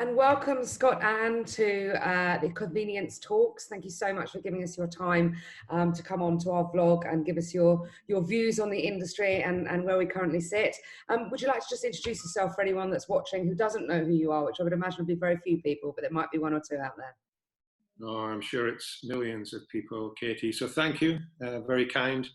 And welcome, Scott Annan, to the Convenience Talks. Thank you so much for giving us your time to come on to our vlog and give us your views on the industry and where we currently sit. Would you like to just introduce yourself for anyone that's watching who doesn't know who you are, which I would imagine would be very few people, but there might be one or two out there. Oh, I'm sure it's millions of people, Katie. So thank you, very kind.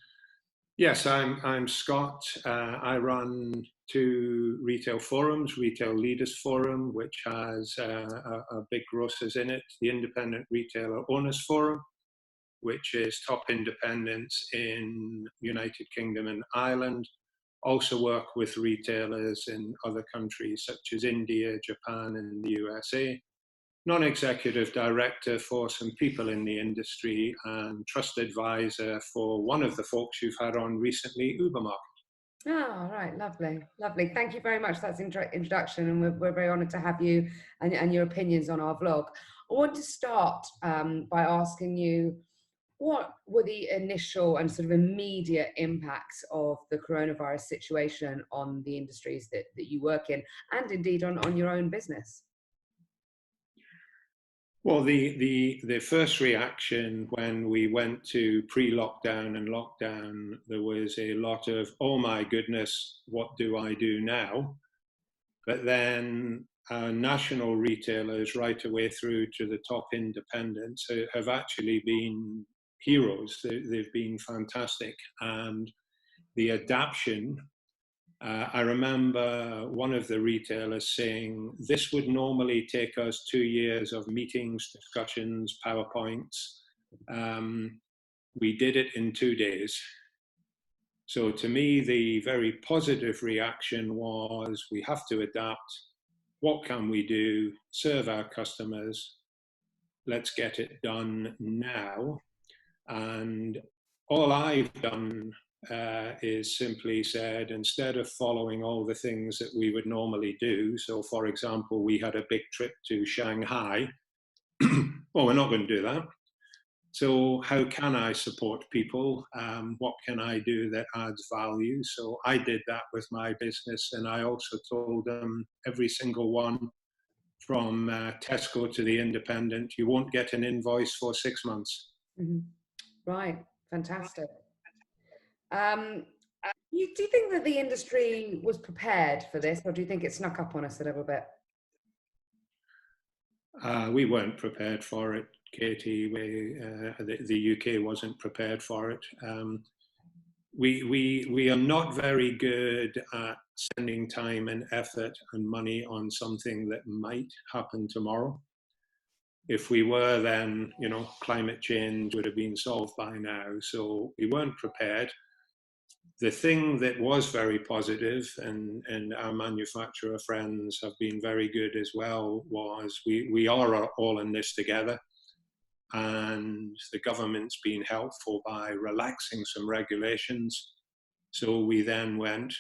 Yes, I'm Scott. I run two retail forums, Retail Leaders Forum, which has a big grocers in it, the Independent Retailer Owners Forum, which is top independents in United Kingdom and Ireland. Also work with retailers in other countries such as India, Japan, and the USA. Non-executive director for some people in the industry and trust advisor for one of the folks you've had on recently, Ubermarket. Oh, right, lovely, lovely. Thank you very much for that introduction, and we're very honoured to have you and your opinions on our vlog. I want to start by asking you, what were the initial and sort of immediate impacts of the coronavirus situation on the industries that you work in, and indeed on your own business? Well, the first reaction when we went to pre-lockdown and lockdown, there was a lot of, oh my goodness, what do I do now? But then national retailers right away through to the top independents have actually been heroes. They've been fantastic. And the adaptation, I remember one of the retailers saying, this would normally take us 2 years of meetings, discussions, PowerPoints. We did it in 2 days. So to me, the very positive reaction was, we have to adapt. What can we do? Serve our customers. Let's get it done now. And all I've done is simply said, instead of following all the things that we would normally do, so for example, we had a big trip to Shanghai, well, we're not going to do that. So how can I support people? What can I do that adds value? So I did that with my business, and I also told them, every single one, from Tesco to the independent, you won't get an invoice for 6 months. Mm-hmm. Right, fantastic. Do you think that the industry was prepared for this, or do you think it snuck up on us a little bit? We weren't prepared for it, Katie. The UK wasn't prepared for it. We are not very good at spending time and effort and money on something that might happen tomorrow. If we were, then, you know, climate change would have been solved by now. So we weren't prepared. The thing that was very positive, and our manufacturer friends have been very good as well, was we are all in this together. And the government's been helpful by relaxing some regulations. So we then went,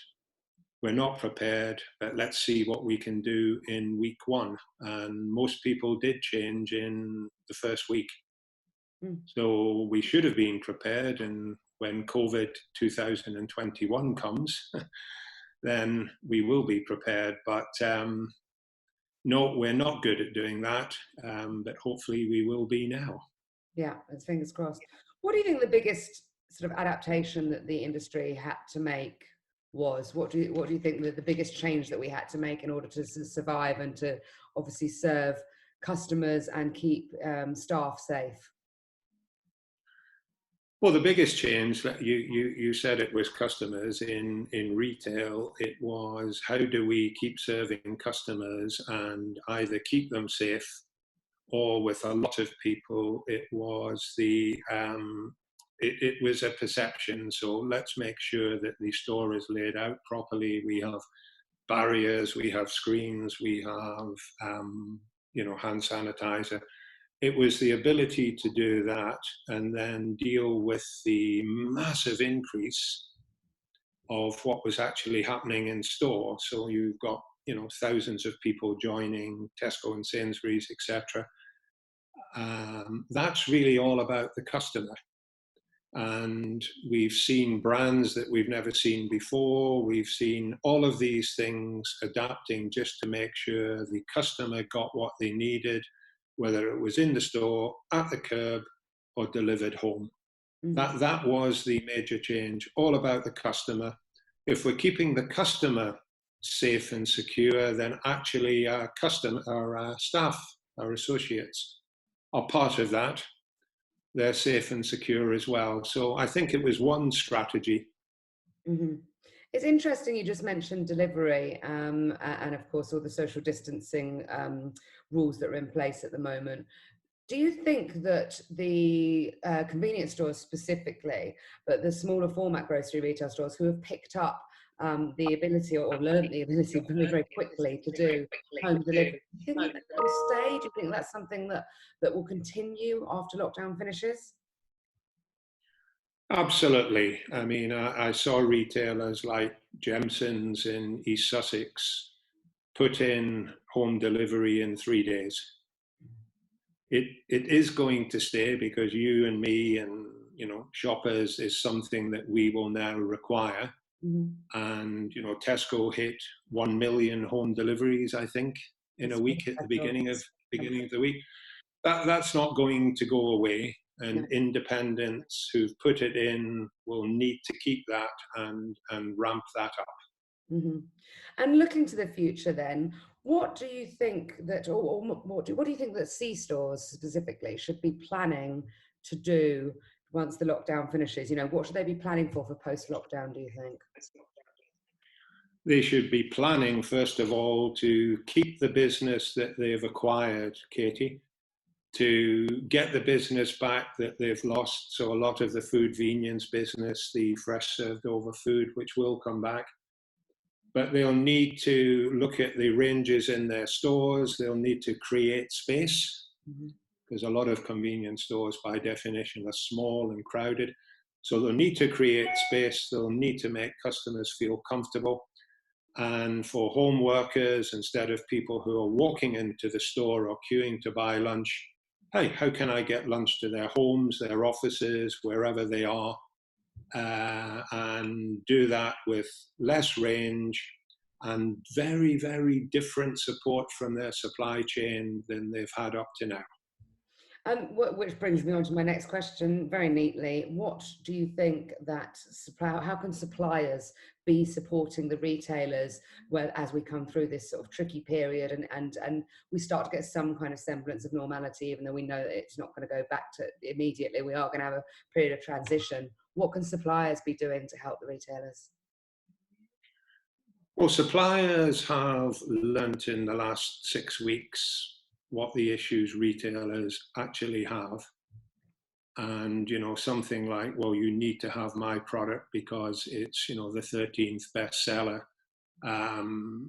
we're not prepared, but let's see what we can do in week one. And most people did change in the first week. So we should have been prepared, and when COVID 2021 comes, then we will be prepared. But no, we're not good at doing that, but hopefully we will be now. Yeah, let's fingers crossed. What do you think the biggest sort of adaptation that the industry had to make was? What do you think that the biggest change that we had to make in order to survive and to obviously serve customers and keep staff safe? Well, the biggest change that you said, it was customers in retail. It was, how do we keep serving customers and either keep them safe, or with a lot of people, it was it was a perception. So let's make sure that the store is laid out properly. We have barriers, we have screens, we have hand sanitizer. It was the ability to do that and then deal with the massive increase of what was actually happening in store. So you've got, thousands of people joining Tesco and Sainsbury's, etc. That's really all about the customer. And we've seen brands that we've never seen before. We've seen all of these things adapting just to make sure the customer got what they needed, whether it was in the store, at the curb, or delivered home. That was the major change, all about the customer. If we're keeping the customer safe and secure, then actually our staff, our associates are part of that. They're safe and secure as well. So I think it was one strategy. It's interesting you just mentioned delivery and of course all the social distancing rules that are in place at the moment. Do you think that the convenience stores specifically, but the smaller format grocery retail stores who have picked up the ability or learned the ability very, very quickly to do home delivery, do you think that will stay? Do you think that's something that will continue after lockdown finishes? Absolutely. I mean, I saw retailers like Jemson's in East Sussex put in home delivery in 3 days. It is going to stay because you and me and shoppers is something that we will now require. And Tesco hit 1 million home deliveries, I think, in a week at the beginning of the week. That's not going to go away. And independents who've put it in will need to keep that and ramp that up. And looking to the future then, what do you think that, or what do you think that C-stores specifically should be planning to do once the lockdown finishes? What should they be planning for post-lockdown, do you think? They should be planning, first of all, to keep the business that they've acquired, Katy, to get the business back that they've lost. So a lot of the food convenience business, the fresh served over food, which will come back. But they'll need to look at the ranges in their stores. They'll need to create space because a lot of convenience stores by definition are small and crowded. So they'll need to create space. They'll need to make customers feel comfortable. And for home workers, instead of people who are walking into the store or queuing to buy lunch, hey, how can I get lunch to their homes, their offices, wherever they are, and do that with less range and very, very different support from their supply chain than they've had up to now. Which brings me on to my next question very neatly. What do you think that how can suppliers be supporting the retailers as we come through this sort of tricky period and we start to get some kind of semblance of normality, even though we know that it's not going to go back to immediately, we are going to have a period of transition. What can suppliers be doing to help the retailers? Well, suppliers have learnt in the last 6 weeks what the issues retailers actually have. And, something like, well, you need to have my product because it's, the 13th bestseller.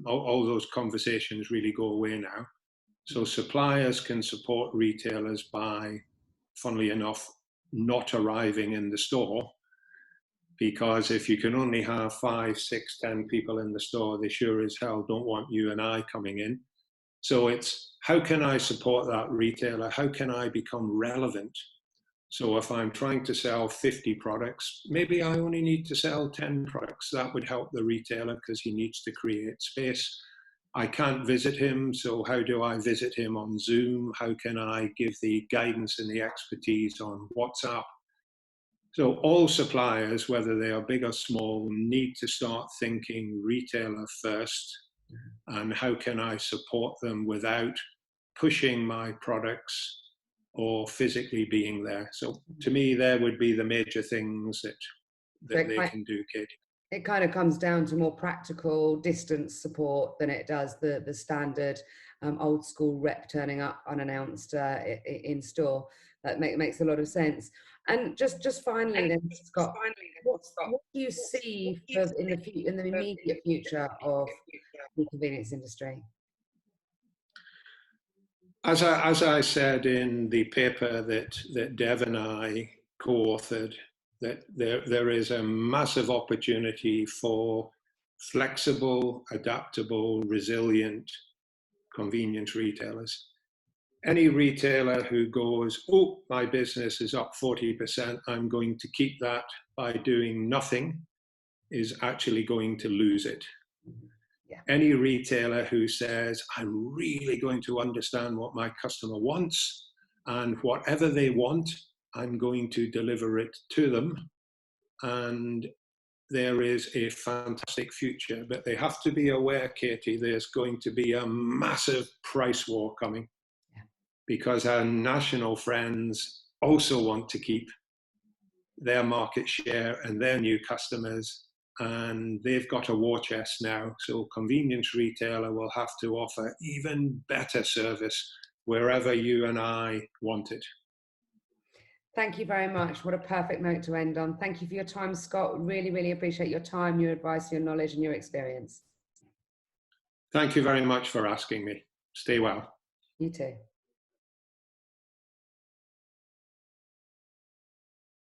All those conversations really go away now. So suppliers can support retailers by, funnily enough, not arriving in the store. Because if you can only have 5, 6, 10 people in the store, they sure as hell don't want you and I coming in. So it's, how can I support that retailer? How can I become relevant? So if I'm trying to sell 50 products, maybe I only need to sell 10 products. That would help the retailer because he needs to create space. I can't visit him, so how do I visit him on Zoom? How can I give the guidance and the expertise on WhatsApp? So all suppliers, whether they are big or small, need to start thinking retailer first. And how can I support them without pushing my products or physically being there? So to me, there would be the major things that they can do, Katy. It kind of comes down to more practical distance support than it does the standard old school rep turning up unannounced in store. That makes a lot of sense. And just finally then, Scott, what do you see in the immediate future of the convenience industry? As I said in the paper that Dev and I co-authored, that there is a massive opportunity for flexible, adaptable, resilient convenience retailers. Any retailer who goes, oh, my business is up 40%, I'm going to keep that by doing nothing, is actually going to lose it. Yeah. Any retailer who says, I'm really going to understand what my customer wants, and whatever they want, I'm going to deliver it to them, and there is a fantastic future. But they have to be aware, Katy, there's going to be a massive price war coming, because our national friends also want to keep their market share and their new customers, and they've got a war chest now. So convenience retailer will have to offer even better service wherever you and I want it. Thank you very much. What a perfect note to end on. Thank you for your time, Scott. Really, really appreciate your time, your advice, your knowledge, and your experience. Thank you very much for asking me. Stay well. You too.